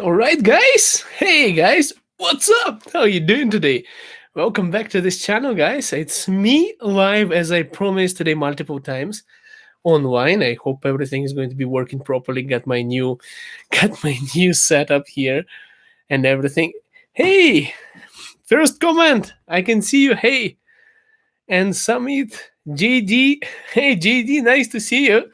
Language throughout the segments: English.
All right, guys. Hey, guys. What's up? How are you doing today? Welcome back to this channel, guys. It's me live as I promised today multiple times online. I hope everything is going to be working properly. Got my new setup here and everything. Hey, first comment. I can see you. Hey, and Summit JD. Hey, JD. Nice to see you.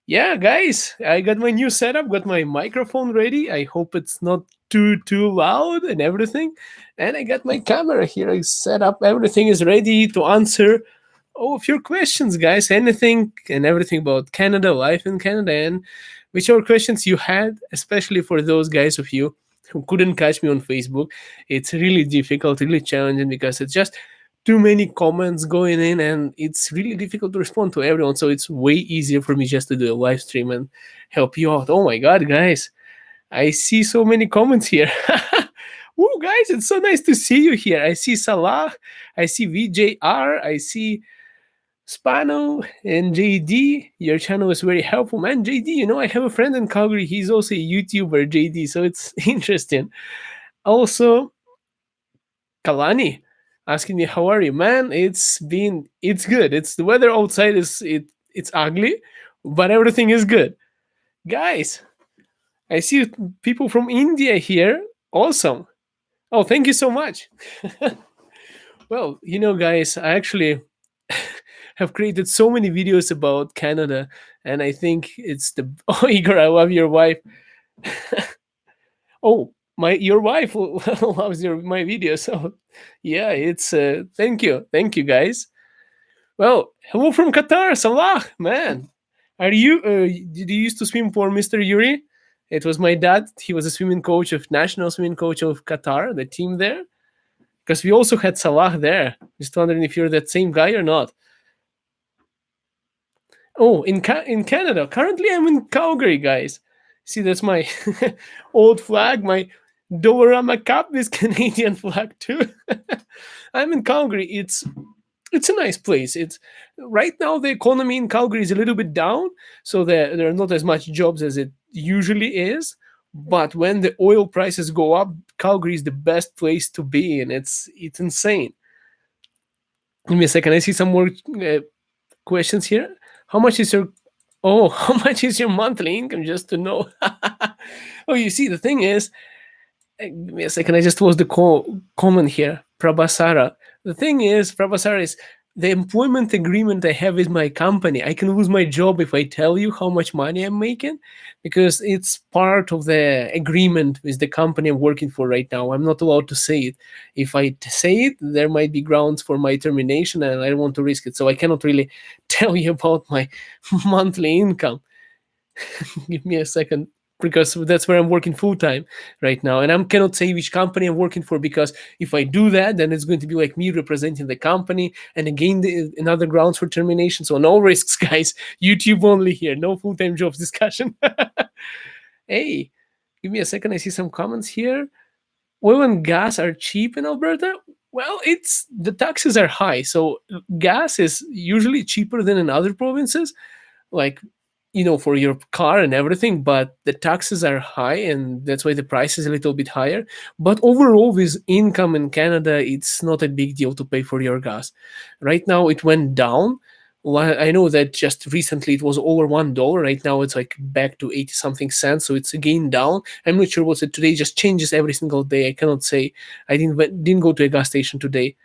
Yeah, guys, I got my new setup, got my microphone ready. I hope it's not too loud and everything. And I got my camera here set up. Everything is ready to answer all of your questions, guys. Anything and everything about Canada, life in Canada, and whichever questions you had, especially for those guys of you who couldn't catch me on Facebook. It's really difficult, really challenging because it's just too many comments going in and it's really difficult to respond to everyone. So it's way easier for me just to do a live stream and help you out. Oh my god, guys, I see so many comments here. Woo, guys, it's so nice to see you here. I see Salah, I see VJR, I see Spano and JD. Your channel is very helpful, man. JD, I have a friend in Calgary. He's also a YouTuber, JD, so it's interesting. Also, Kalani asking me how are you, man. It's good. It's the weather outside it's ugly, but everything is good, guys. I see people from India here. Awesome. Oh, thank you so much. Well, guys, I actually have created so many videos about Canada, and I think it's the oh, Igor, I love your wife. Oh, my your wife loves my videos. So yeah, it's thank you guys. Well, hello from Qatar, Salah, man. Are you did you used to swim for Mr. Yuri? It was my dad. He was a swimming coach of national swimming coach of Qatar, the team there. Because we also had Salah there. Just wondering if you're that same guy or not. Oh, in Canada. Currently, I'm in Calgary, guys. See, that's my old flag. My Dollarama Cup is Canadian flag too. I'm in Calgary. It's a nice place. It's right now the economy in Calgary is a little bit down, so there are not as much jobs as it usually is. But when the oil prices go up, Calgary is the best place to be, and it's insane. Give me a second. I see some more questions here. How much is your how much is your monthly income? Just to know. Oh, you see, the thing is, give me a second. I just was the comment here. Prabhasara. The thing is, Prabhasara is the employment agreement I have with my company. I can lose my job if I tell you how much money I'm making because it's part of the agreement with the company I'm working for right now. I'm not allowed to say it. If I say it, there might be grounds for my termination and I don't want to risk it. So I cannot really tell you about my monthly income. Give me a second because that's where I'm working full time right now, and I cannot say which company I'm working for because if I do that, then it's going to be like me representing the company, and again, another grounds for termination. So no risks, guys. YouTube only here, no full time jobs discussion. Hey, give me a second. I see some comments here. Oil and gas are cheap in Alberta. Well, it's the taxes are high, so gas is usually cheaper than in other provinces like for your car and everything, but the taxes are high and that's why the price is a little bit higher. But overall, with income in Canada, it's not a big deal to pay for your gas. Right now it went down. I know that just recently it was over $1. Right now it's like back to 80 something cents, so it's again down. I'm not sure what's it today. It just changes every single day. I cannot say. I didn't go to a gas station today.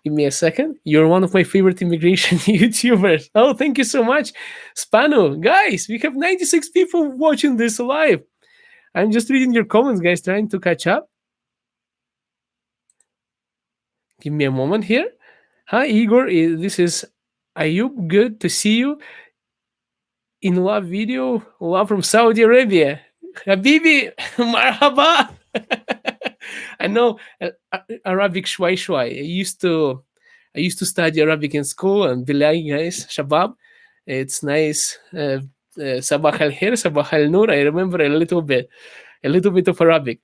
Give me a second. You're one of my favorite immigration YouTubers. Oh, thank you so much, Spano. Guys, we have 96 people watching this live. I'm just reading your comments, guys, trying to catch up. Give me a moment here. Hi, Igor. This is Ayub. Good to see you in love video. Love from Saudi Arabia. Habibi, marhaba. I know Arabic shwai shwai. I used to study Arabic in school and Bilal, guys, Shabab. It's nice. Sabah al Khair, Sabah al Nur. I remember a little bit of Arabic.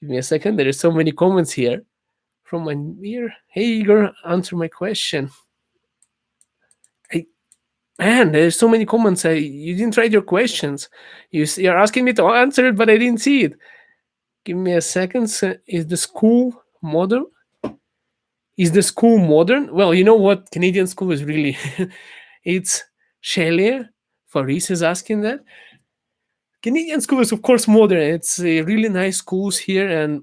Give me a second. There are so many comments here from Amir. Hey, Igor, answer my question. I Man, there's so many comments. You didn't write your questions. You're asking me to answer it, but I didn't see it. Give me a second. Is the school modern? Is the school modern? Well, you know what? Canadian school is really. It's Shelley. Faris is asking that. Canadian school is, of course, modern. It's really nice schools here, and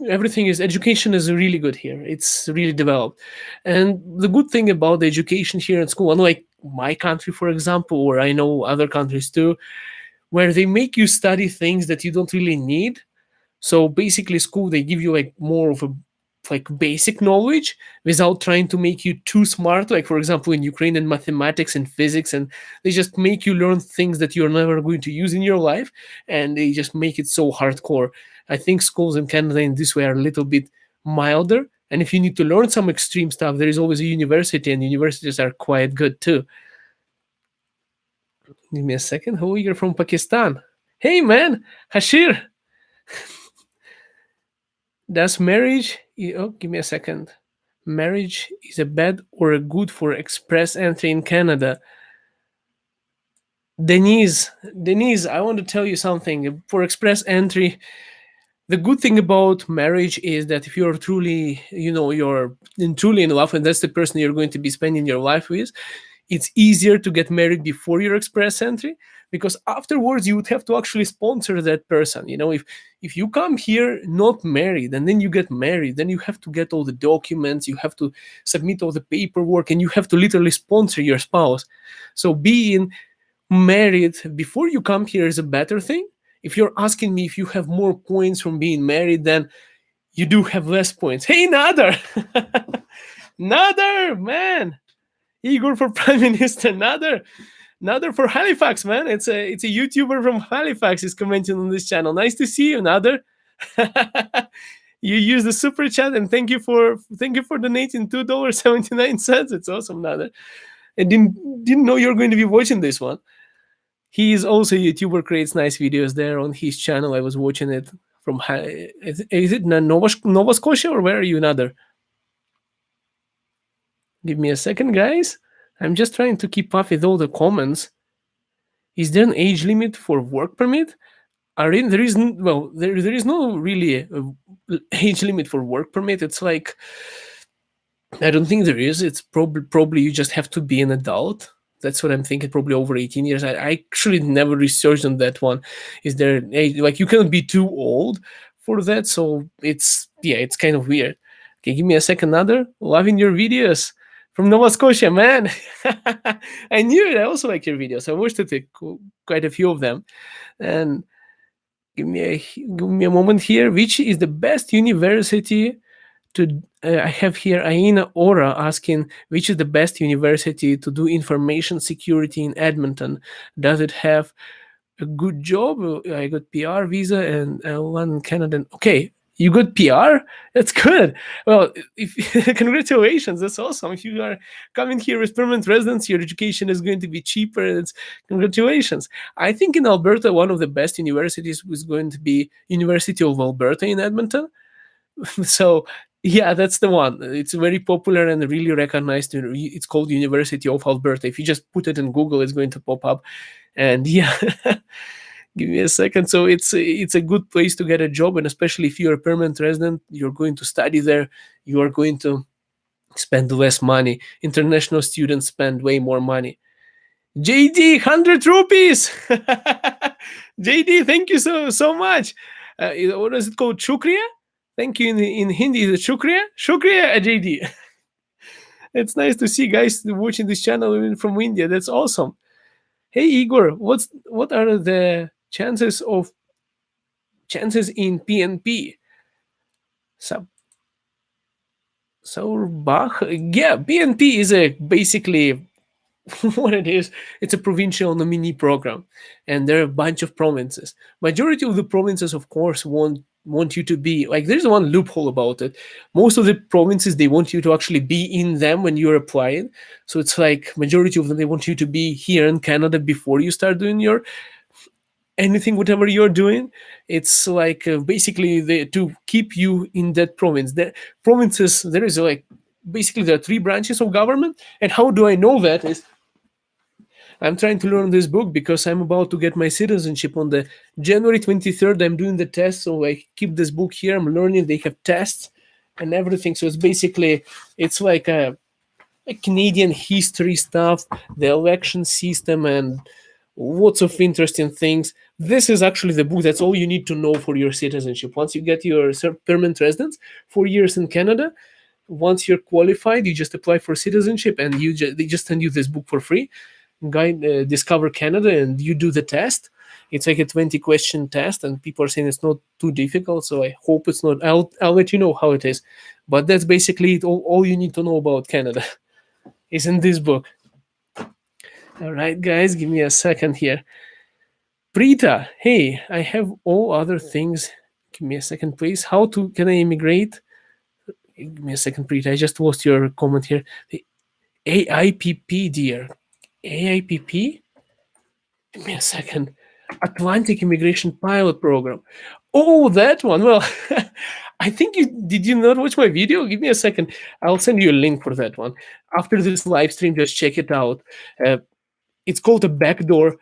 everything is education is really good here. It's really developed, and the good thing about the education here in school, unlike my country, for example, or I know other countries too, where they make you study things that you don't really need. So basically, school they give you like more of a like basic knowledge without trying to make you too smart. Like for example, in Ukraine, in mathematics and physics, and they just make you learn things that you're never going to use in your life, and they just make it so hardcore. I think schools in Canada in this way are a little bit milder. And if you need to learn some extreme stuff, there is always a university, and universities are quite good too. Give me a second. Who you're from Pakistan? Hey man, Hashir. Does marriage? Oh, give me a second. Marriage is a bad or a good for express entry in Canada? Denise, I want to tell you something. For express entry, the good thing about marriage is that if you're truly, truly in love, and that's the person you're going to be spending your life with, it's easier to get married before your express entry, because afterwards you would have to actually sponsor that person. If you come here not married and then you get married, then you have to get all the documents, you have to submit all the paperwork, and you have to literally sponsor your spouse. So being married before you come here is a better thing. If you're asking me if you have more points from being married, then you do have less points. Hey, Nader! Nader, man! Igor for Prime Minister, Nader for Halifax, man. It's a YouTuber from Halifax is commenting on this channel. Nice to see you, Nader. You use the super chat, and thank you for donating $2.79. It's awesome, Nader. I didn't know you're going to be watching this one. He is also a YouTuber, creates nice videos there on his channel. I was watching it from is it Nova Scotia, or where are you, Nader? Give me a second, guys. I'm just trying to keep up with all the comments. Is there an age limit for work permit? There is there is no really age limit for work permit. It's like, I don't think there is. It's probably you just have to be an adult. That's what I'm thinking. Probably over 18 years. I actually never researched on that one. Is there an age, like you cannot be too old for that? So it's kind of weird. Okay, give me a second. Another loving your videos from Nova Scotia, man. I knew it. I also like your videos. I watched it quite a few of them. And give me a moment here. Which is the best university to? I have here Aina Ora asking which is the best university to do information security in Edmonton. Does it have a good job? I got PR visa and London, Canada. Okay, you got PR? That's good. Well, congratulations. That's awesome. If you are coming here as permanent residents, your education is going to be cheaper. Congratulations. I think in Alberta, one of the best universities was going to be University of Alberta in Edmonton. So yeah, that's the one. It's very popular and really recognized. It's called University of Alberta. If you just put it in Google, it's going to pop up. And yeah, give me a second. So it's a good place to get a job, and especially if you're a permanent resident, you're going to study there. You are going to spend less money. International students spend way more money. JD, 100 rupees. JD, thank you so much. What is it called? Shukriya? Thank you in Hindi. Is it Shukriya? Shukriya, JD. It's nice to see guys watching this channel from India. That's awesome. Hey Igor, what are the chances in PNP? Sauerbach? Yeah, PNP is basically what it is. It's a provincial nominee program, and there are a bunch of provinces. Majority of the provinces, of course, want you to be like, there's one loophole about it. Most of the provinces, they want you to actually be in them when you're applying. So it's like majority of them, they want you to be here in Canada before you start doing your anything, whatever you're doing. It's like basically to keep you in that province. The provinces, there is like basically there are three branches of government. And how do I know that is I'm trying to learn this book because I'm about to get my citizenship on the January 23rd. I'm doing the test, so I keep this book here. I'm learning. They have tests and everything. So it's basically it's like a Canadian history stuff, the election system, and lots of interesting things. This is actually the book. That's all you need to know for your citizenship. Once you get your permanent residence, 4 years in Canada, once you're qualified, you just apply for citizenship, and they just send you this book for free. Guide Discover Canada, and you do the test. It's like a 20-question test, and people are saying it's not too difficult. So I hope it's not. I'll let you know how it is. But that's basically it. All you need to know about Canada is in this book. All right, guys, give me a second here. Prita, hey, I have all other things. Give me a second, please. How to can I immigrate? Give me a second, Prita. I just lost your comment here. The AIPP, dear. AIPP? Give me a second. Atlantic Immigration Pilot Program. Oh, that one. Well, I think you did you not watch my video? Give me a second. I'll send you a link for that one. After this live stream, just check it out. It's called a backdoor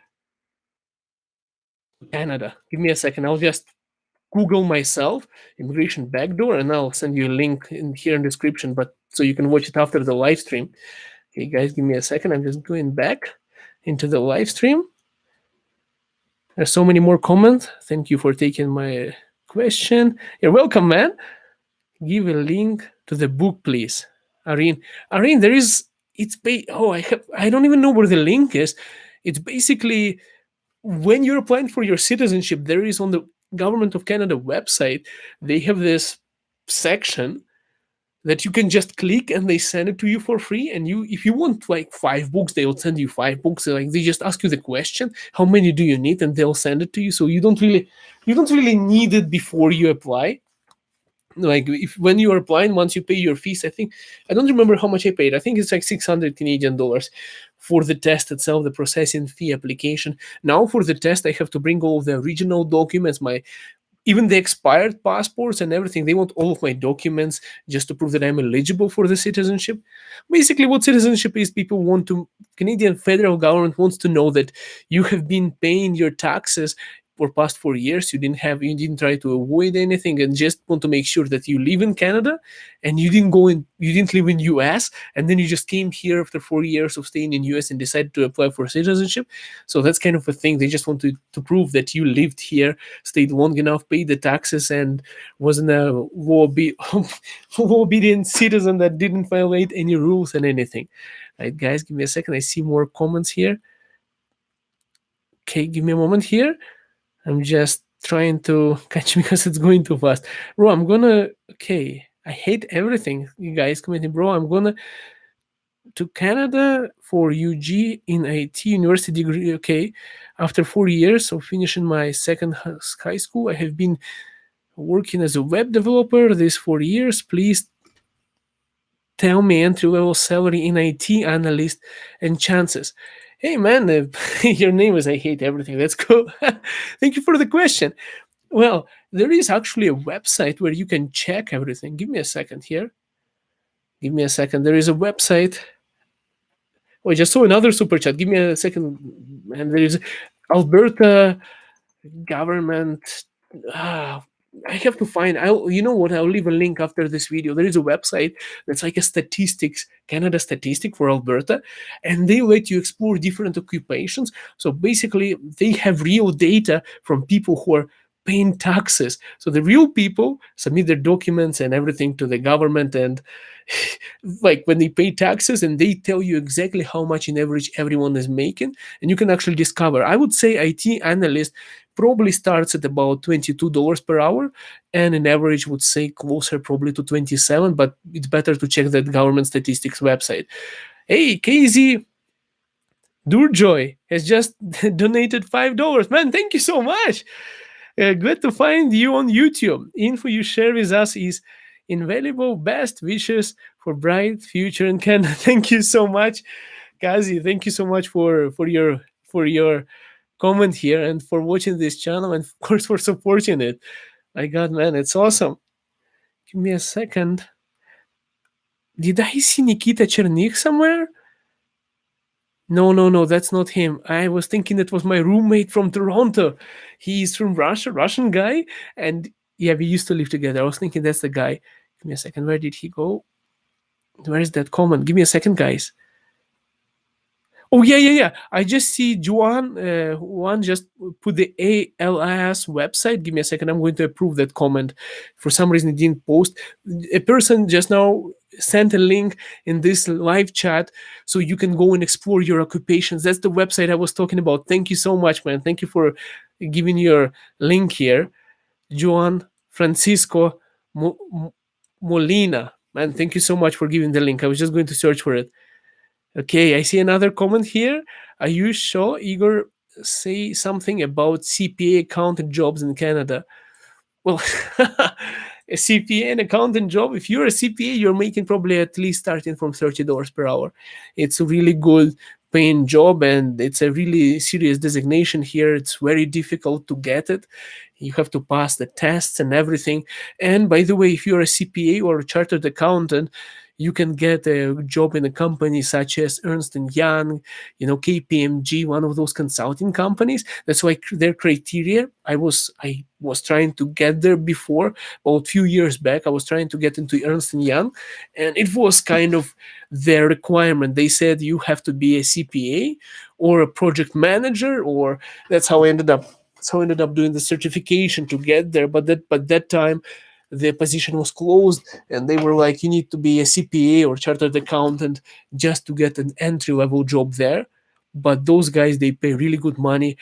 Canada. Give me a second. I'll just Google myself immigration backdoor, and I'll send you a link in here in description. But so you can watch it after the live stream. Okay, guys, give me a second. I'm just going back into the live stream. There's so many more comments. Thank you for taking my question. You're welcome, man. Give a link to the book, please. Irene, there is. I don't even know where the link is. It's basically when you're applying for your citizenship, there is on the Government of Canada website, they have this section that you can just click and they send it to you for free. And you, if you want like 5 books, they'll send you 5 books. Like they just ask you the question, how many do you need, and they'll send it to you. So you don't really need it before you apply. Like if when you are applying, once you pay your fees, I don't remember how much I paid. I think it's like 600 Canadian dollars for the test itself, the processing fee application. Now for the test, I have to bring all of the original documents, my even the expired passports and everything. They want all of my documents just to prove that I'm eligible for the citizenship. Basically, what citizenship is, people want to, Canadian federal government wants to know that you have been paying your taxes for past 4 years. You didn't try to avoid anything, and just want to make sure that you live in Canada and you didn't live in US, and then you just came here after 4 years of staying in US and decided to apply for citizenship. So that's kind of a thing. They just want to prove that you lived here, stayed long enough, paid the taxes, and wasn't a law-obedient citizen that didn't violate any rules and anything. Right, guys, give me a second. I see more comments here. Okay, give me a moment here. I'm just trying to catch because it's going too fast. Bro, I'm gonna. Okay, I hate everything. You guys commenting, bro. I'm gonna to Canada for UG in IT university degree. Okay, after 4 years of finishing my second high school, I have been working as a web developer these 4 years. Please tell me entry level salary in IT analyst and chances. Hey man, your name is I hate everything. Let's go. Thank you for the question. Well, there is actually a website where you can check everything. Give me a second here. Give me a second. There is a website. Oh, I just saw another super chat. Give me a second. And there is Alberta government. I have to find. You know what? I'll leave a link after this video. There is a website that's like a statistics, Canada statistic for Alberta, and they let you explore different occupations. So basically, they have real data from people who are paying taxes. So the real people submit their documents and everything to the government, and like when they pay taxes, and they tell you exactly how much in average everyone is making, and you can actually discover. I would say IT analyst probably starts at about $22 per hour, and an average would say closer probably to 27, but it's better to check that government statistics website. Hey, KZ Durjoy has just donated $5. Man, thank you so much. Glad to find you on YouTube. Info you share with us is invaluable. Best wishes for bright future in Canada. Thank you so much, Kazi. Thank you so much for your comment here and for watching this channel, and of course for supporting it. My God, man, it's awesome. Give me a second. Did I see Nikita Chernik somewhere? No, no, no, that's not him. I was thinking that was my roommate from Toronto. He's from Russia, Russian guy, and yeah, we used to live together. I was thinking that's the guy. Give me a second. Where did he go? Where is that comment? Give me a second, guys. Oh yeah, yeah, yeah. I just see Juan. Juan just put the ALS website. Give me a second. I'm going to approve that comment. For some reason, it didn't post. A person just now sent a link in this live chat, so you can go and explore your occupations. That's the website I was talking about. Thank you so much, man. Thank you for giving your link here, Juan Francisco Molina. Man, thank you so much for giving the link. I was just going to search for it. Okay, I see another comment here. Are you sure Igor say something about CPA accountant jobs in Canada? Well, a CPA and accountant job, if you're a CPA, you're making probably at least starting from $30 per hour. It's a really good paying job and it's a really serious designation here. It's very difficult to get it. You have to pass the tests and everything. And by the way, if you're a CPA or a chartered accountant, you can get a job in a company such as Ernst and Young, KPMG, one of those consulting companies. That's why their criteria. I was trying to get there before, about a few years back. I was trying to get into Ernst and Young, and it was kind of their requirement. They said you have to be a CPA or a project manager, or that's how I ended up. So I ended up doing the certification to get there. But that time the position was closed and they were like, you need to be a CPA or chartered accountant just to get an entry level job there. But those guys, they pay really good money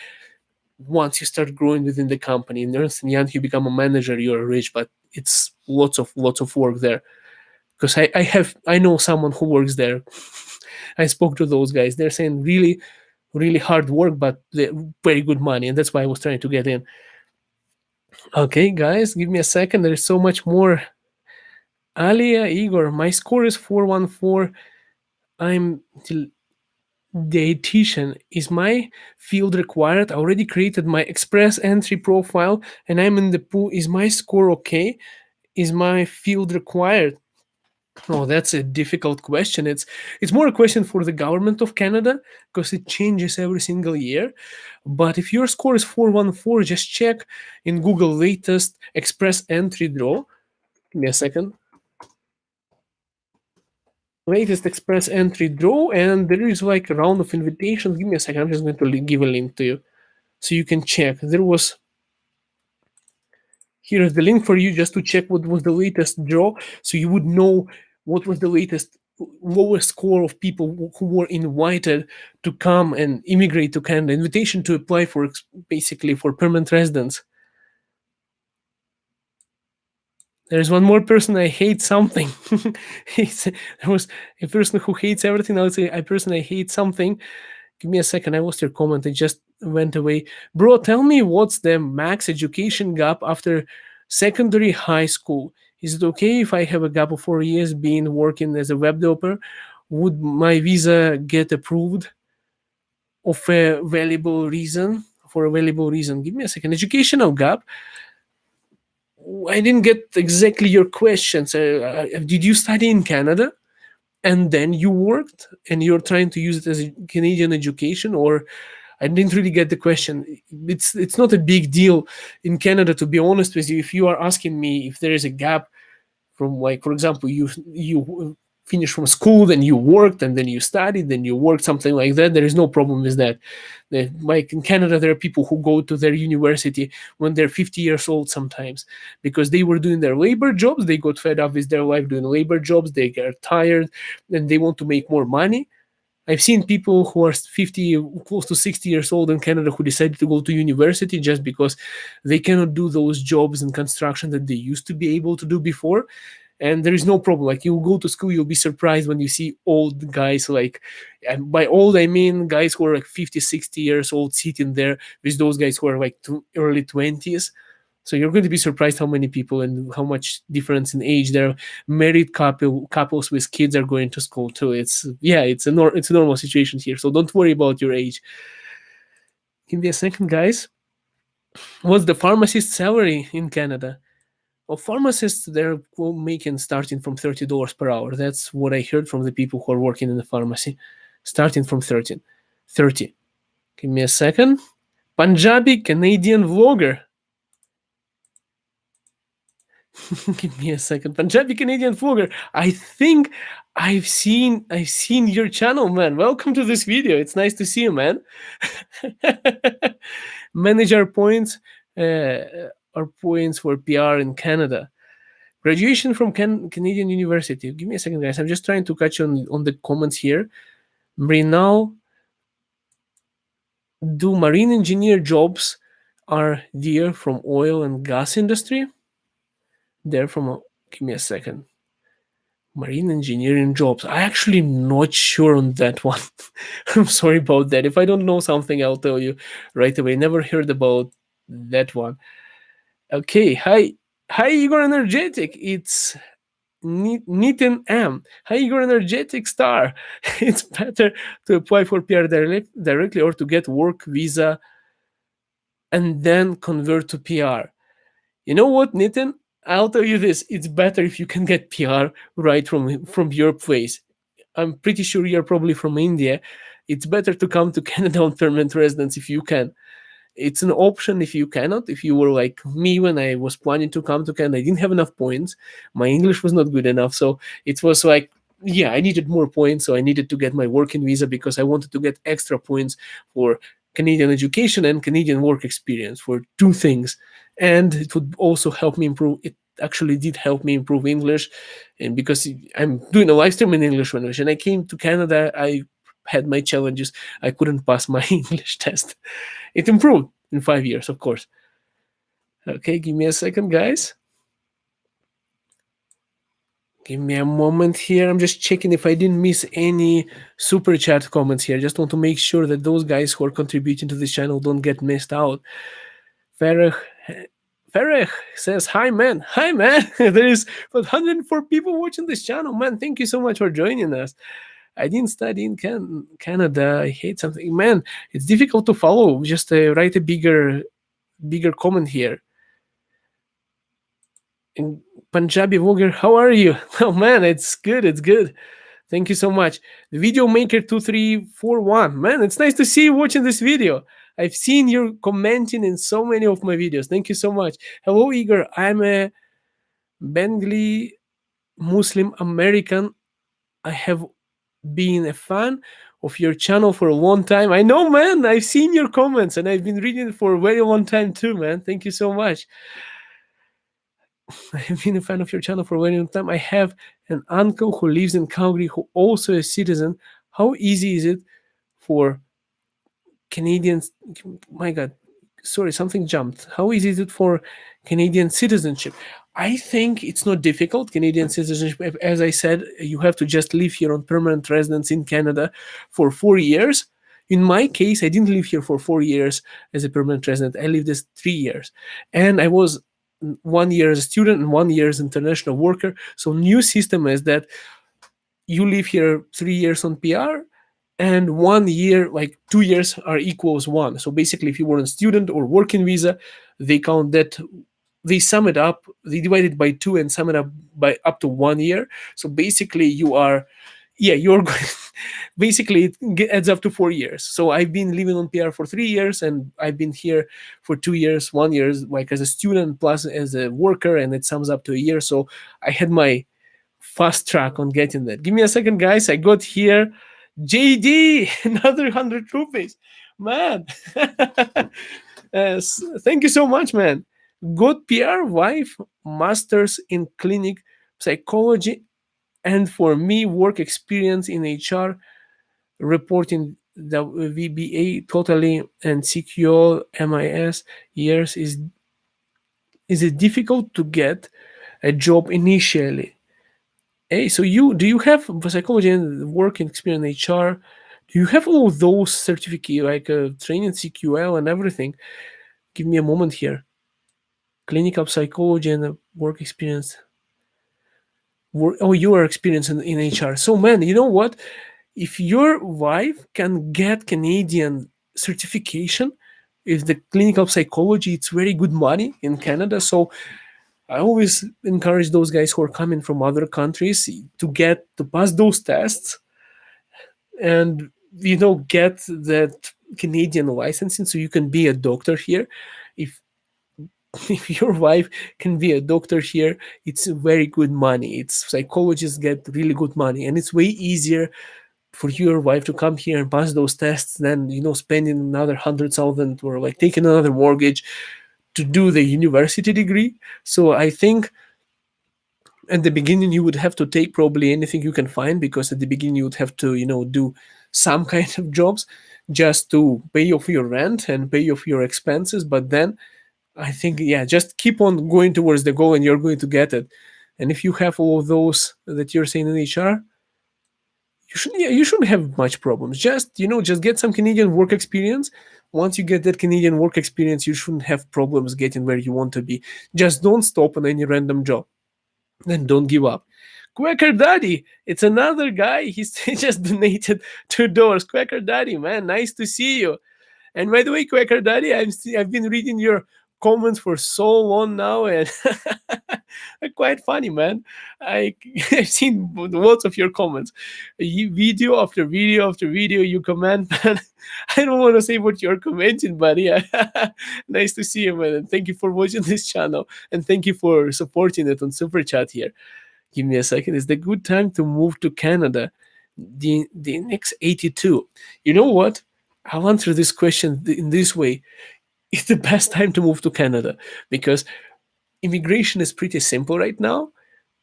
once you start growing within the company. In Ernst and Young, you become a manager, you're rich, but it's lots of work there. Because I know someone who works there. I spoke to those guys. They're saying really, really hard work, but very good money, and that's why I was trying to get in. Okay, guys, give me a second. There is so much more. Alia Igor, my score is 414. I'm dietitian. Is my field required? I already created my express entry profile and I'm in the pool. Is my score okay? Is my field required? Oh, that's a difficult question. It's more a question for the government of Canada because it changes every single year. But if your score is 414, just check in Google latest express entry draw. Give me a second. Latest express entry draw, and there is like a round of invitations. Give me a second. I'm just going to give a link to you so you can check. Here is the link for you just to check what was the latest draw, so you would know what was the latest lowest score of people who were invited to come and immigrate to Canada. Invitation to apply for basically for permanent residence. There's one more person. I hate something. There was a person who hates everything. I would say a person I hate something. Give me a second. I lost your comment. It just went away. Bro, tell me what's the max education gap after secondary high school? Is it okay if I have a gap of 4 years being working as a web developer? Would my visa get approved of a valuable reason? For a valuable reason. Give me a second. Educational gap. I didn't get exactly your questions. Did you study in Canada and then you worked and you're trying to use it as a Canadian education, or I didn't really get the question. It's not a big deal in Canada, to be honest with you. If you are asking me if there is a gap from, like, for example, you finished from school, then you worked, and then you studied, then you worked, something like that, there is no problem with that. Like in Canada, there are people who go to their university when they're 50 years old sometimes because they were doing their labor jobs. They got fed up with their life doing labor jobs. They get tired and they want to make more money. I've seen people who are 50, close to 60 years old in Canada who decided to go to university just because they cannot do those jobs in construction that they used to be able to do before. And there is no problem. Like, you go to school, you'll be surprised when you see old guys, like, and by old, I mean guys who are like 50, 60 years old sitting there with those guys who are like early 20s. So you're going to be surprised how many people and how much difference in age there are. Married couples with kids are going to school too. It's a normal situation here. So don't worry about your age. Give me a second, guys. What's the pharmacist salary in Canada? Well, pharmacists, they're making starting from $30 per hour. That's what I heard from the people who are working in the pharmacy, starting from 13. 30. Give me a second. Punjabi Canadian vlogger. Give me a second. Punjabi Canadian vlogger. I think I've seen your channel, man. Welcome to this video. It's nice to see you, man. Manage our points for PR in Canada. Graduation from Canadian University. Give me a second, guys. I'm just trying to catch on the comments here. Now, do marine engineer jobs are there from oil and gas industry? They're from. Give me a second. Marine engineering jobs. I actually not sure on that one. I'm sorry about that. If I don't know something, I'll tell you right away. Never heard about that one. Okay. Hi, Igor Energetic. It's Nitin M. Hi, Igor Energetic Star. It's better to apply for PR directly or to get work visa and then convert to PR. You know what, Nitin? I'll tell you this: it's better if you can get PR right from your place. I'm pretty sure you're probably from India. It's better to come to Canada on permanent residence if you can. It's an option if you cannot. If you were like me when I was planning to come to Canada, I didn't have enough points. My English was not good enough, so it was like, yeah, I needed more points, so I needed to get my working visa because I wanted to get extra points for Canadian education and Canadian work experience for two things. And it would also help me improve. It actually did help me improve English, and because I'm doing a live stream in English language, and I came to Canada, I had my challenges. I couldn't pass my English test. It improved in 5 years, of course. Okay, give me a second, guys. Give me a moment here. I'm just checking if I didn't miss any super chat comments here. Just want to make sure that those guys who are contributing to this channel don't get missed out. Ferrech says, "Hi, man. Hi, man. There is 104 people watching this channel, man. Thank you so much for joining us. I didn't study in Canada. I hate something, man. It's difficult to follow. Just write a bigger comment here. In Punjabi vlogger, how are you? Oh man, it's good. It's good. Thank you so much. The video maker 2341. Man, it's nice to see you watching this video. I've seen you commenting in so many of my videos. Thank you so much. Hello, Igor. I'm a Bengali Muslim American. I have been a fan of your channel for a long time. I know, man. I've seen your comments and I've been reading it for a very long time too, man. Thank you so much. I have been a fan of your channel for a very long time. I have an uncle who lives in Calgary who also a citizen. How easy is it for Canadians? My God, sorry, something jumped. How easy is it for Canadian citizenship? I think it's not difficult. Canadian citizenship, as I said, you have to just live here on permanent residence in Canada for 4 years. In my case, I didn't live here for 4 years as a permanent resident. I lived as 3 years. And I was 1 year as a student and 1 year as an international worker. So new system is that you live here 3 years on PR and 1 year, like 2 years are equals 1. So basically, if you were on student or working visa, they count that, they sum it up, they divide it by 2 and sum it up by up to 1 year. So basically you're basically it adds up to 4 years. So I've been living on PR for 3 years and I've been here for 2 years, 1 year like as a student plus as a worker, and it sums up to a year. So I had my fast track on getting that. Give me a second, guys. I got here JD, another 100 rupees. Man. Thank you so much, man. Good PR, wife, masters in clinic psychology, and for me, work experience in HR, reporting the VBA totally and CQO MIS years is it difficult to get a job initially? Hey, so do you have psychology and work experience in HR? Do you have all those certificates like training CQL and everything? Give me a moment here. Clinical psychology and work experience. Your experience in HR. So, man, you know what? If your wife can get Canadian certification, if the clinical psychology, it's very good money in Canada. So I always encourage those guys who are coming from other countries to pass those tests and get that Canadian licensing so you can be a doctor here. If if your wife can be a doctor here, it's very good money. It's psychologists get really good money, and it's way easier for your wife to come here and pass those tests than spending another 100,000 or like taking another mortgage to do the university degree. So I think at the beginning you would have to take probably anything you can find, because at the beginning you would have to do some kind of jobs just to pay off your rent and pay off your expenses. But then I think, yeah, just keep on going towards the goal and you're going to get it. And if you have all of those that you're saying in HR, you shouldn't have much problems. Just get some Canadian work experience. Once you get that Canadian work experience, you shouldn't have problems getting where you want to be. Just don't stop on any random job. Then don't give up. Quaker Daddy, it's another guy. He's just donated $2. Quaker Daddy, man, nice to see you. And by the way, Quaker Daddy, I've been reading your comments for so long now, and they're quite funny, man. I've seen lots of your comments. Video after video after video, you comment, man. I don't want to say what you're commenting, but yeah, nice to see you, man. And thank you for watching this channel, and thank you for supporting it on Super Chat here. Give me a second. Is the good time to move to Canada? The next 82. You know what? I'll answer this question in this way. It's the best time to move to Canada because immigration is pretty simple right now,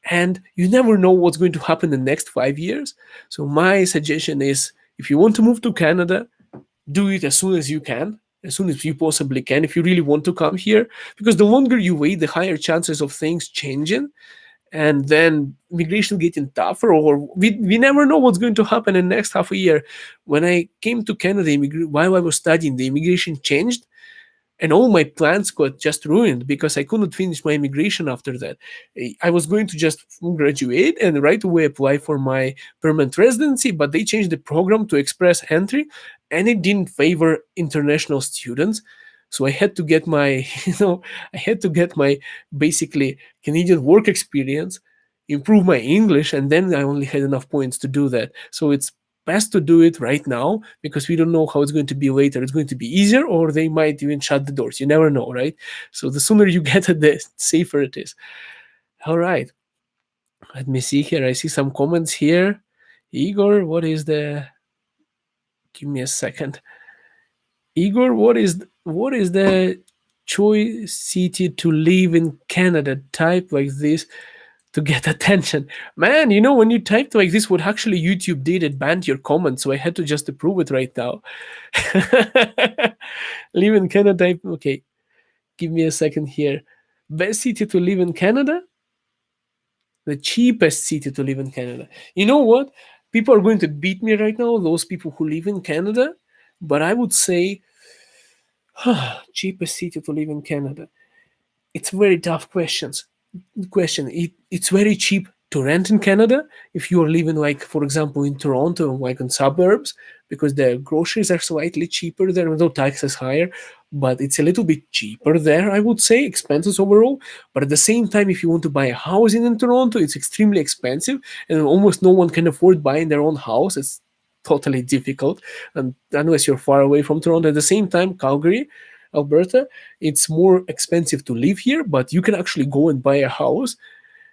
and you never know what's going to happen in the next 5 years. So my suggestion is, if you want to move to Canada, do it as soon as you can, as soon as you possibly can, if you really want to come here, because the longer you wait, the higher chances of things changing, and then immigration getting tougher, or we never know what's going to happen in the next half a year. When I came to Canada, while I was studying, the immigration changed, and all my plans got just ruined because I couldn't finish my immigration after that. I was going to just graduate and right away apply for my permanent residency, but they changed the program to express entry, and it didn't favor international students. So I had to get my, I had to get my basically Canadian work experience, improve my English, and then I only had enough points to do that. So it's best to do it right now because we don't know how it's going to be later. It's going to be easier, or they might even shut the doors. You never know, right? So the sooner you get it, the safer it is. All right. Let me see here. I see some comments here. Igor, what is the? Give me a second. Igor, what is the choice city to live in Canada? Type like this to get attention. Man, when you typed like this, what actually YouTube did, it banned your comment, so I had to just approve it right now. Live in Canada. Okay, give me a second here. Best city to live in Canada? The cheapest city to live in Canada. You know what? People are going to beat me right now, those people who live in Canada, but I would say cheapest city to live in Canada. It's very tough question. It's very cheap to rent in Canada if you are living, like, for example, in Toronto, like in suburbs, because the groceries are slightly cheaper there, though taxes higher, but it's a little bit cheaper there, I would say, expenses overall. But at the same time, if you want to buy a house in Toronto, it's extremely expensive, and almost no one can afford buying their own house. It's totally difficult, and unless you're far away from Toronto. At the same time, Calgary, Alberta, it's more expensive to live here, but you can actually go and buy a house.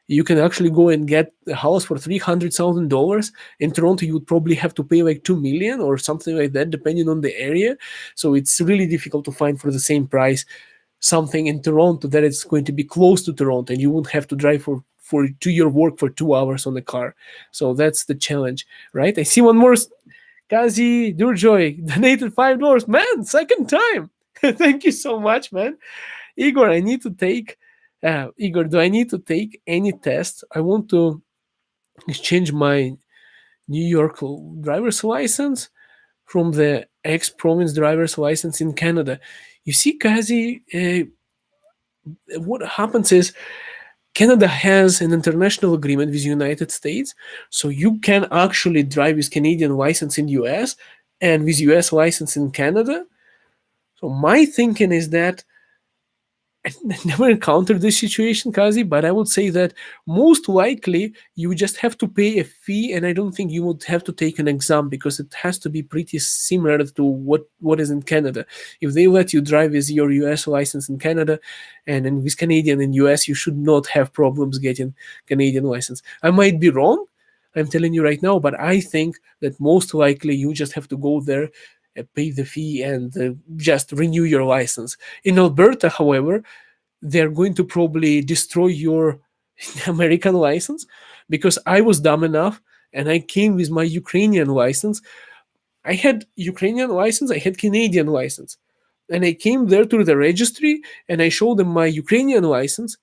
You can actually go and get a house for $300,000. In Toronto, you would probably have to pay like $2 million or something like that, depending on the area. So it's really difficult to find for the same price something in Toronto that is going to be close to Toronto, and you won't have to drive to your work for 2 hours on the car. So that's the challenge, right? I see one more. Kazi Durjoy donated $5. Man, second time. Thank you so much, man. Igor, I need to take. Igor, do I need to take any test? I want to exchange my New York driver's license from the ex-province driver's license in Canada. You see, Kazi, what happens is Canada has an international agreement with the United States, so you can actually drive with Canadian license in US and with US license in Canada. So my thinking is that I never encountered this situation, Kazi, but I would say that most likely you just have to pay a fee, and I don't think you would have to take an exam because it has to be pretty similar to what is in Canada. If they let you drive with your US license in Canada, and then with Canadian in US, you should not have problems getting Canadian license. I might be wrong. I'm telling you right now, but I think that most likely you just have to go there, pay the fee, and just renew your license. In Alberta, however, they're going to probably destroy your American license, because I was dumb enough and I came with my Ukrainian license. I had Ukrainian license, I had Canadian license. And I came there to the registry and I showed them my Ukrainian license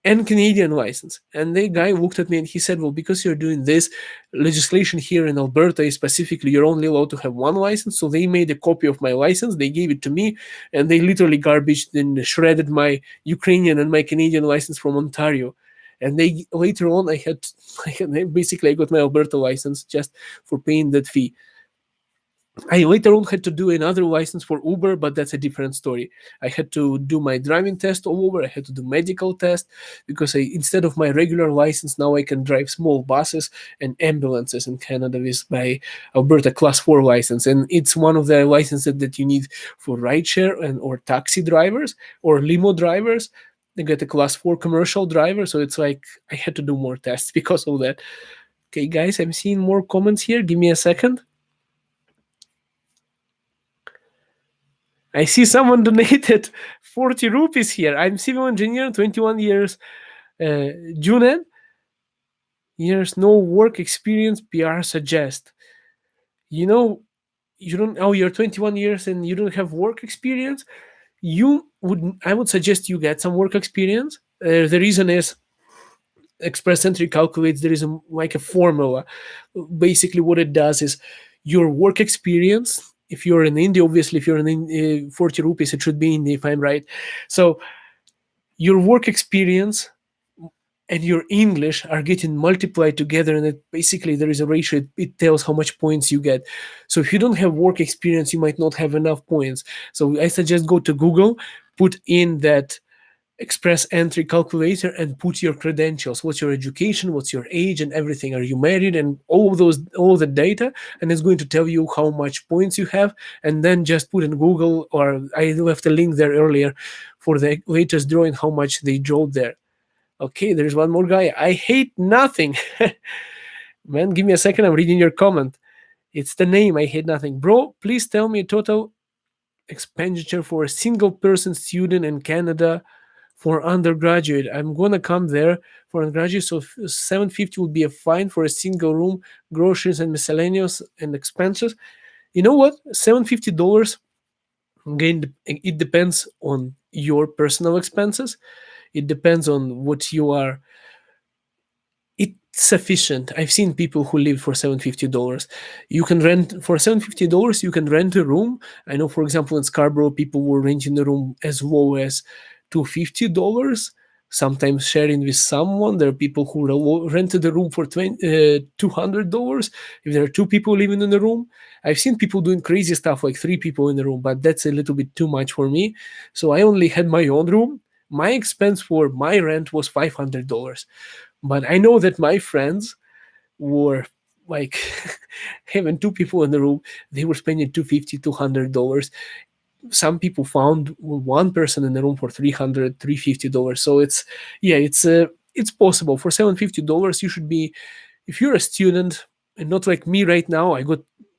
and Canadian license. And the guy looked at me and he said, well, because you're doing this, legislation here in Alberta is specifically you're only allowed to have one license. So they made a copy of my license, they gave it to me, and they literally garbaged and shredded my Ukrainian and my Canadian license from Ontario. And they later on, I got my Alberta license just for paying that fee. I later on had to do another license for Uber, but that's a different story. I had to do my driving test all over. I had to do medical test because instead of my regular license, now I can drive small buses and ambulances in Canada with my Alberta Class 4 license. And it's one of the licenses that you need for rideshare and or taxi drivers or limo drivers. They get a Class 4 commercial driver. So it's like I had to do more tests because of that. Okay, guys, I'm seeing more comments here. Give me a second. I see someone donated 40 rupees here. I'm civil engineer, 21 years. Junen, years, no work experience, PR suggest. You know, you don't, oh, you're 21 years and you don't have work experience. I would suggest you get some work experience. The reason is Express Entry calculates, there is like a formula. Basically, what it does is your work experience. If you're in India, obviously, if you're in 40 rupees, it should be India, if I'm right. So your work experience and your English are getting multiplied together, and basically there is a ratio. It tells how much points you get. So if you don't have work experience, you might not have enough points. So I suggest go to Google, put in that Express Entry calculator and put your credentials, what's your education, what's your age, and everything, are you married, and all the data, and it's going to tell you how much points you have. And then just put in Google, or I left a link there earlier for the latest drawing, how much they drew there. Okay, there's one more guy. I hate nothing. Man, give me a second, I'm reading your comment. It's the name, I hate nothing. Bro, please tell me total expenditure for a single person student in Canada for undergraduate. I'm gonna come there for undergraduate, so 750 would be a fine for a single room, groceries and miscellaneous and expenses. You know what? $750. Again, it depends on your personal expenses. It depends on what you are. It's sufficient. I've seen people who live for $750. You can rent for $750. You can rent a room. I know, for example, in Scarborough, people were renting a room as low as $250. Sometimes sharing with someone. There are people who rented a room for $200 if there are two people living in the room. I've seen people doing crazy stuff like three people in the room, but that's a little bit too much for me. So I only had my own room. My expense for my rent was $500. But I know that my friends were like having two people in the room, they were spending $250, $200. Some people found one person in the room for $300, $350. So it's possible. For $750, you should be, if you're a student and not like me right now, I got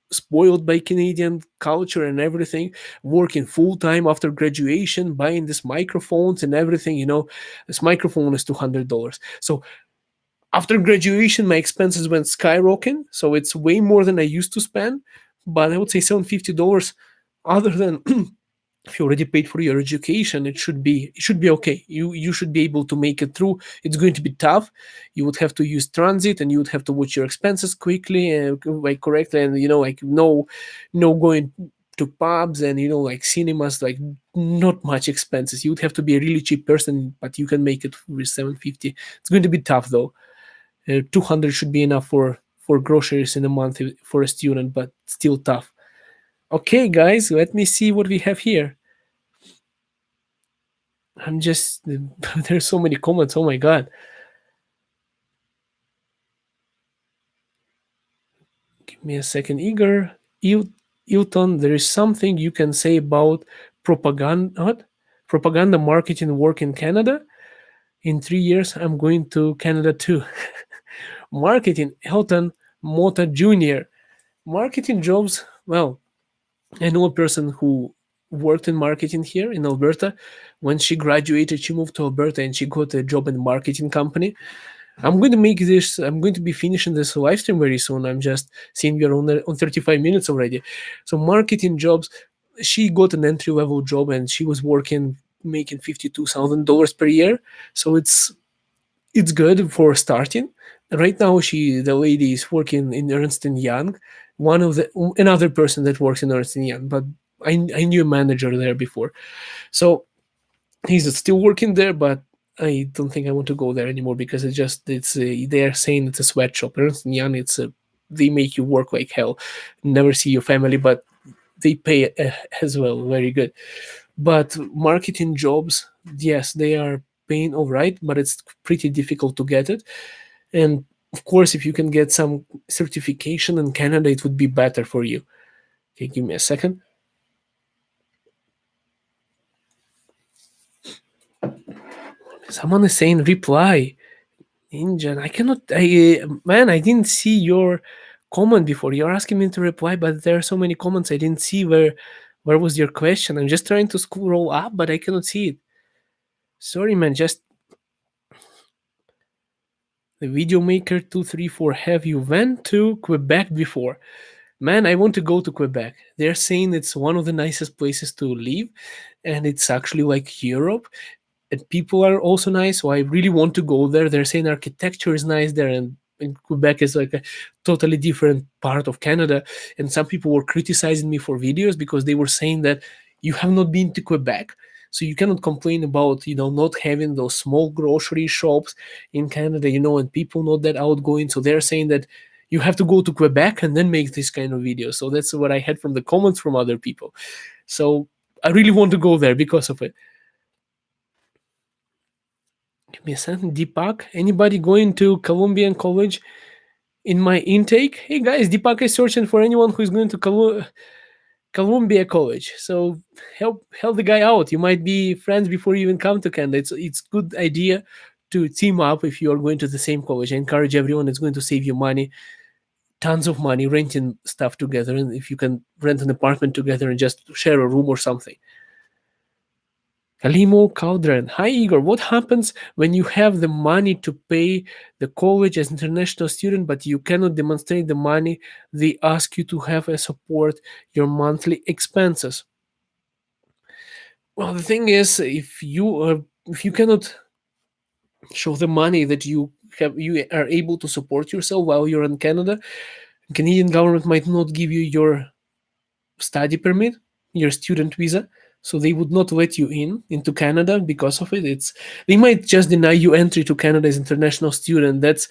spoiled by Canadian culture and everything, working full time after graduation, buying these microphones and everything. This microphone is $200. So after graduation, my expenses went skyrocketing. So it's way more than I used to spend. But I would say $750, other than if you already paid for your education, it should be okay. You should be able to make it through. It's going to be tough. You would have to use transit, and you would have to watch your expenses quickly and like correctly, and like no going to pubs and like cinemas, like not much expenses. You would have to be a really cheap person, but you can make it with $750. It's going to be tough though. 200 should be enough for groceries in a month for a student, but still tough. Okay, guys, let me see what we have here. I'm just there's so many comments. Oh my god. Give me a second, Igor. Ilton, there is something you can say about propaganda, what? Propaganda marketing work in Canada. In 3 years, I'm going to Canada too. Marketing, Hilton Mota Jr. Marketing jobs. Well, I know a person who worked in marketing here in Alberta. When she graduated, she moved to Alberta and she got a job in a marketing company. I'm going to make this. I'm going to be finishing this live stream very soon. I'm just seeing we're on 35 minutes already. So marketing jobs. She got an entry level job and she was working making $52,000 per year. So it's good for starting. Right now, the lady is working in Ernst and Young. One of the Another person that works in Ernst and Young, but I knew a manager there before. So he's still working there, but I don't think I want to go there anymore because they are saying it's a sweatshop. Ernst and Young, they make you work like hell, never see your family, but they pay as well, very good. But marketing jobs, yes, they are paying all right, but it's pretty difficult to get it. And of course, if you can get some certification in Canada, it would be better for you. Okay, give me a second. Someone is saying reply. Ninja, I cannot. Man, I didn't see your comment before. You're asking me to reply, but there are so many comments I didn't see where was your question. I'm just trying to scroll up, but I cannot see it. Sorry, man. Just the video maker 234. Have you went to Quebec before? Man, I want to go to Quebec. They're saying it's one of the nicest places to live, and it's actually like Europe. And people are also nice, so I really want to go there. They're saying architecture is nice there, and Quebec is like a totally different part of Canada. And some people were criticizing me for videos because they were saying that you have not been to Quebec, so you cannot complain about not having those small grocery shops in Canada, and people not that outgoing. So they're saying that you have to go to Quebec and then make this kind of video. So that's what I had from the comments from other people. So I really want to go there because of it. Give me a second. Deepak, anybody going to Columbian College in my intake? Hey guys, Deepak is searching for anyone who is going to Columbia College. So help the guy out. You might be friends before you even come to Canada. It's good idea to team up if you are going to the same college. I encourage everyone. It's going to save you money, tons of money, renting stuff together, and if you can rent an apartment together and just share a room or something. Kalimo Caldran. Hi, Igor. What happens when you have the money to pay the college as international student, but you cannot demonstrate the money they ask you to have as support your monthly expenses? Well, the thing is, if you cannot show the money that you are able to support yourself while you're in Canada, Canadian government might not give you your study permit, your student visa, so they would not let you into Canada because of it. They might just deny you entry to Canada as international student. That's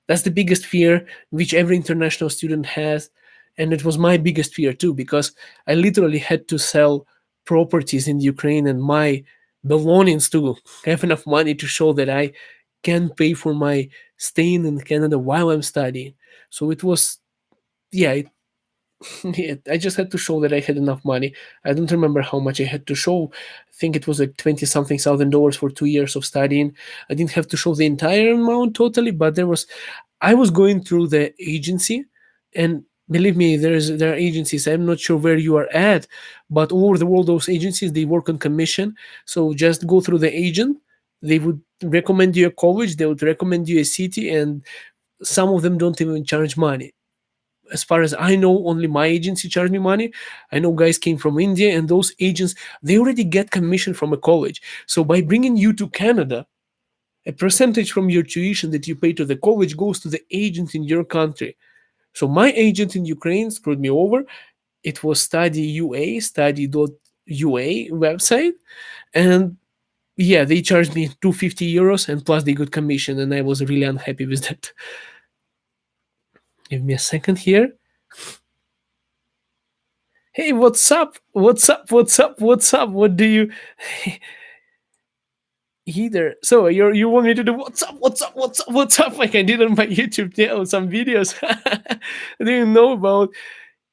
the biggest fear which every international student has, and it was my biggest fear too because I literally had to sell properties in Ukraine and my belongings to have enough money to show that I can pay for my staying in Canada while I'm studying. So it was, yeah, yeah, I just had to show that I had enough money. I don't remember how much I had to show. I think it was like 20 something thousand dollars for 2 years of studying. I didn't have to show the entire amount totally, but I was going through the agency, and believe me, there are agencies. I'm not sure where you are at, but all over the world, those agencies they work on commission. So just go through the agent. They would recommend you a college. They would recommend you a city, and some of them don't even charge money. As far as I know, only my agency charged me money. I know guys came from India, and those agents they already get commission from a college. So by bringing you to Canada, a percentage from your tuition that you pay to the college goes to the agent in your country. So my agent in Ukraine screwed me over. It was study.ua website, and yeah, they charged me 250 euros, and plus they got commission, and I was really unhappy with that. Give me a second here. Hey, what's up? What's up? What's up? What's up? What do you either. So you want me to do what's up, what's up, what's up, what's up, like I did on my YouTube channel, some videos. I didn't know about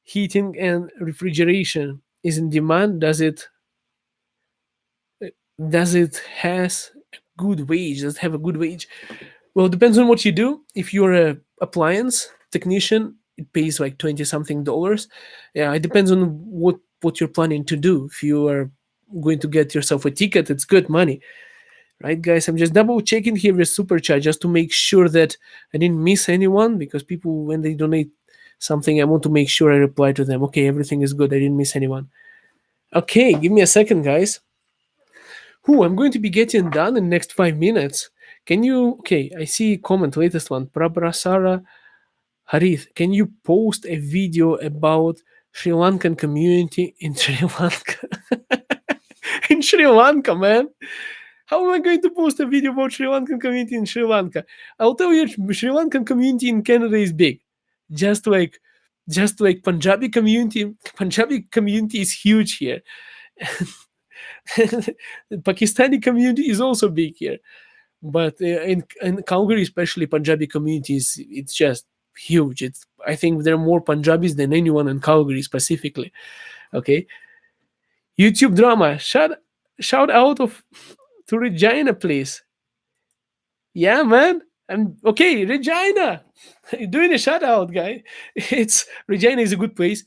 heating and refrigeration is in demand. Does it has a good wage? Does it have a good wage? Well, it depends on what you do. If you're a appliance technician, it pays like 20 something dollars. Yeah, it depends on what you're planning to do. If you are going to get yourself a ticket, it's good money, right, guys? I'm just double checking here with Supercharge just to make sure that I didn't miss anyone, because people, when they donate something, I want to make sure I reply to them. Okay, everything is good. I didn't miss anyone. Okay, give me a second, guys. Who I'm going to be getting done in the next 5 minutes. Can you? Okay, I see comment, latest one. Prabrasara Harith. Can you post a video about Sri Lankan community in Sri Lanka? In Sri Lanka, man. How am I going to post a video about Sri Lankan community in Sri Lanka? I'll tell you, Sri Lankan community in Canada is big. Just like Punjabi community. Punjabi community is huge here. The Pakistani community is also big here, but in Calgary, especially Punjabi communities, it's just huge. I think there are more Punjabis than anyone in Calgary specifically. Okay, YouTube drama. Shout out of to Regina, please. Yeah, man. I'm okay, Regina. Doing a shout out, guy. It's Regina is a good place,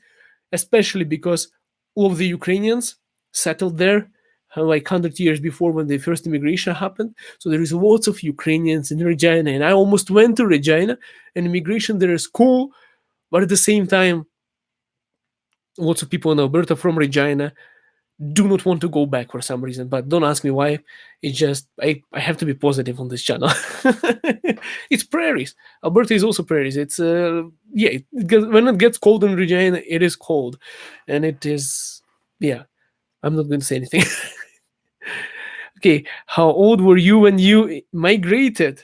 especially because all of the Ukrainians settled there like 100 years before when the first immigration happened. So there is lots of Ukrainians in Regina, and I almost went to Regina. And immigration there is cool, but at the same time, lots of people in Alberta from Regina do not want to go back for some reason, but don't ask me why. It's just I have to be positive on this channel. It's prairies. Alberta is also prairies. It's yeah, when it gets cold in Regina, it is cold, and it is, yeah. I'm not going to say anything. Okay, how old were you when you migrated?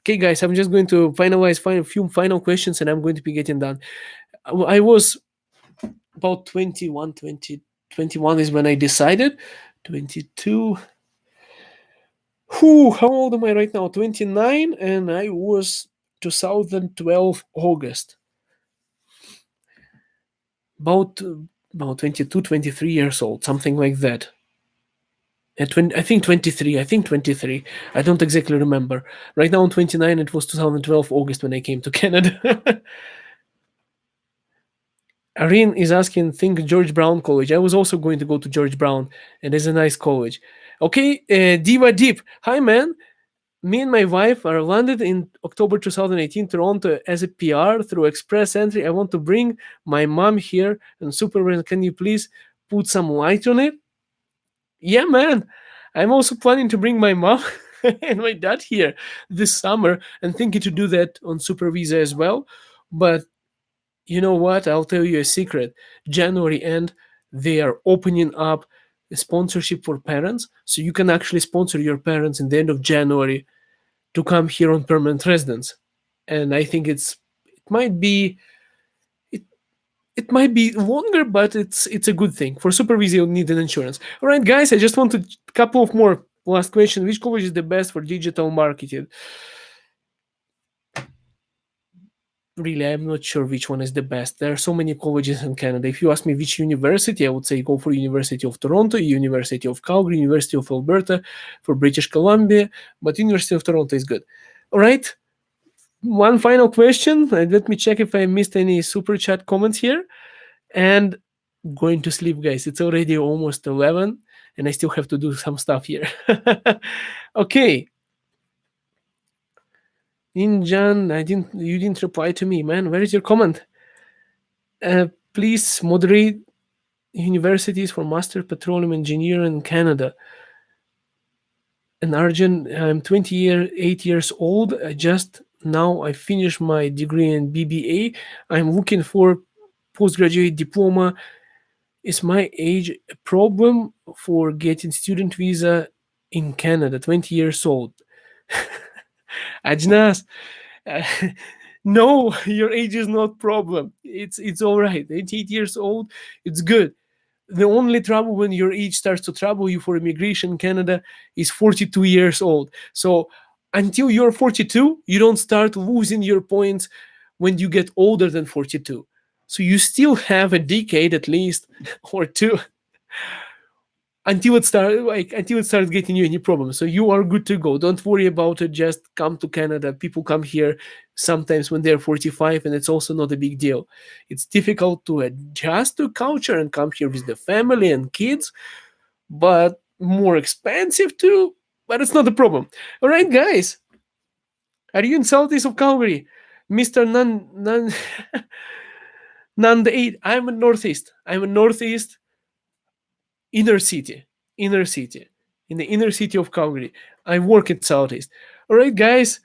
Okay, guys, I'm just going to finalize a few final questions, and I'm going to be getting done. I was about 21, 20, 21 is when I decided. 22. Whew, how old am I right now? 29, and I was 2012 August. About 22, 23 years old, something like that. I think 23. I think 23. I don't exactly remember. Right now I'm 29. It was 2012 August when I came to Canada. Irene is asking, think George Brown College. I was also going to go to George Brown, and it's a nice college. Okay, Diva Deep. Hi, man. Me and my wife are landed in October 2018 Toronto as a PR through express entry. I want to bring my mom here and Superman. Can you please put some light on it? Yeah, man. I'm also planning to bring my mom and my dad here this summer and thinking to do that on Super Visa as well. But you know what? I'll tell you a secret. January end, they are opening up a sponsorship for parents. So you can actually sponsor your parents in the end of January to come here on permanent residence. And I think it might be it might be longer, but it's a good thing. For Super Visa, you'll need an insurance. All right, guys, I just want a couple of more last questions. Which college is the best for digital marketing? Really, I'm not sure which one is the best. There are so many colleges in Canada. If you ask me which university, I would say go for University of Toronto, University of Calgary, University of Alberta, for British Columbia, but University of Toronto is good. All right, one final question. Let me check if I missed any super chat comments here. And going to sleep, guys. It's already almost 11, and I still have to do some stuff here. Okay. Injan, you didn't reply to me, man. Where is your comment? Please moderate universities for Master Petroleum Engineer in Canada. And Arjun, I'm 28 years old. I finished my degree in BBA. I'm looking for postgraduate diploma. Is my age a problem for getting student visa in Canada? 20 years old. Ajnas, uh, no, your age is not problem. It's all right. 88 years old, it's good. The only trouble when your age starts to trouble you for immigration in Canada is 42 years old. So until you're 42, you don't start losing your points when you get older than 42. So you still have a decade at least or two until it starts getting you any problems. So you are good to go. Don't worry about it. Just come to Canada. People come here sometimes when they're 45, and it's also not a big deal. It's difficult to adjust to culture and come here with the family and kids, but more expensive too. But it's not a problem. All right, guys. Are you in southeast of Calgary, Mister Nan Nan the Eight? I'm in northeast. I'm in northeast inner city, inner city, in the inner city of Calgary. I work in southeast. All right, guys,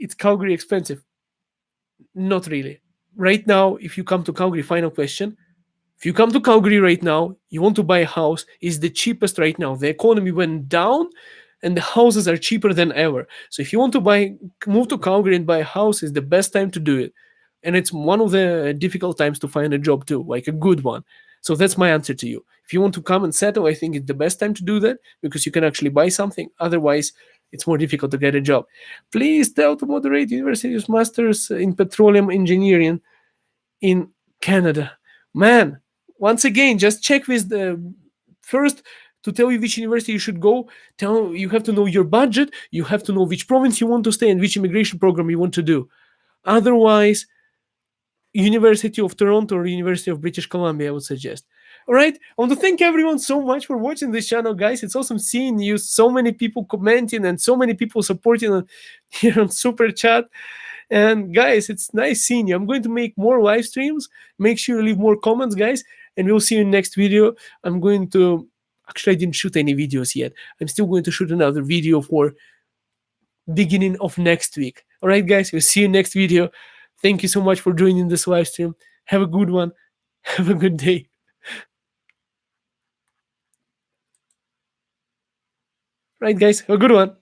it's Calgary expensive? Not really. Right now, if you come to Calgary, final question. If you come to Calgary right now, you want to buy a house, is the cheapest right now. The economy went down and the houses are cheaper than ever. So if you want to move to Calgary and buy a house, is the best time to do it. And it's one of the difficult times to find a job too, like a good one. So that's my answer to you. If you want to come and settle, I think it's the best time to do that because you can actually buy something. Otherwise, it's more difficult to get a job. Please tell to moderate University's Masters in Petroleum Engineering in Canada. Man, once again, just check with the first to tell you which university you should go. You have to know your budget, you have to know which province you want to stay and which immigration program you want to do. Otherwise, University of Toronto or University of British Columbia, I would suggest. All right. I want to thank everyone so much for watching this channel, guys. It's awesome seeing you. So many people commenting and so many people supporting here on Super Chat. And guys, it's nice seeing you. I'm going to make more live streams. Make sure you leave more comments, guys. And we'll see you in next video. I'm going to actually I didn't shoot any videos yet. I'm still going to shoot another video for beginning of next week. All right, guys. We'll see you next video. Thank you so much for joining this live stream. Have a good one. Have a good day. Right, guys. Have a good one.